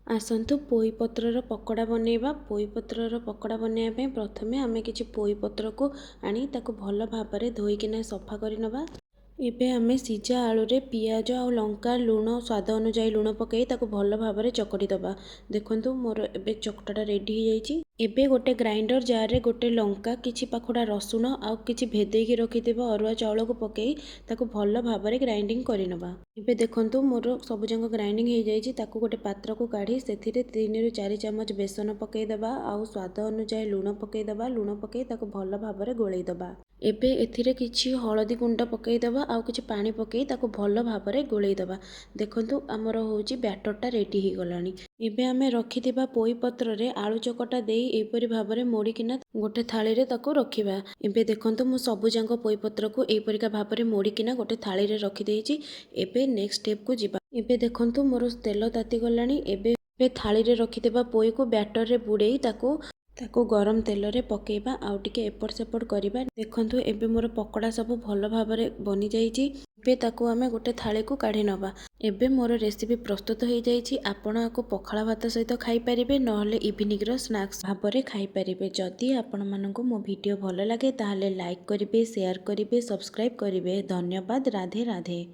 आसतु पोई पत्रर पकोड़ा बनैबा। पोई पत्रर पकोड़ा बनैबा प्रथमे आमे किछि पोई पत्र को आनी ताको भल भाबरे धोईकिना सफा कर नबा। एबे आमे सिजा आलू रे पियाज आ लंका लुण स्वाद अनुसार लुण पकई ताको भल भाबरे चकटी दबा। देखंतु मोर एबे चकटाटा रेडी हो जाइछि। एबे गोटे ग्राइंडर जार रे गोटे लंका किछि पाखुडा रसुण आ किछि भेदेकी रखिथिबा अरुआ चाउल को पकई ताको भल भाबरे ग्राइंडिंग करि नबा। एबे देखंतु मोर सब जंग ग्राइंडिंग हो जाइछि। ताको गोटे पात्र को काढी सेथिरे 3 रु 4 चमच बेसन पकई दबा आ स्वाद अनुसार लुण पकई दबा। लुण पकई ताको भल भाबरे गोळई दबा। एबे एथिरे किछि हळदी गुंड पकई दबा आ किछि पानी पकई ताको भल भाबरे गोळई दबा। देखंतु हमर होउछि बैटरटा रेडी हो गलानी। एबे आमे रखिथिबा पोई पत्र रे आलू चकटा देई एपरि भाबरे मोड़ीकिना गोटे थाली रे ताको रखिबा। एबे देखंतु मु सबु जंग पोई पत्र को एपरिका भाबरे मोड़ीकिना गोटे थाली रे रखि देइछि। एबे नेक्स्ट स्टेप को जिबा। एबे देखंतु मोर तेल ताती गलानी। एबे थाली रे रखिथिबा पोई को बैटर रे बुड़ेई ताको गरम तेल रे पकेइबा आउ टिके एपट सेपट करिबा। देखंतु एबे मोर पकोड़ा सब भल भाबरे बनि जाइछि। एबे ताको आमे गोटे थाली को काढी नबा। एबे मोर रेसिपी प्रस्तुत हो जाइछि। आपण आको पखाला भात सहित खाई परिबे नहले इवनिंग रो स्नैक्स भाबरे खाई परिबे। जदि आपण मानकु मो वीडियो भल लागे ताहले लाइक करिबे, शेयर करिबे, सब्सक्राइब करिबे। धन्यवाद। राधे राधे।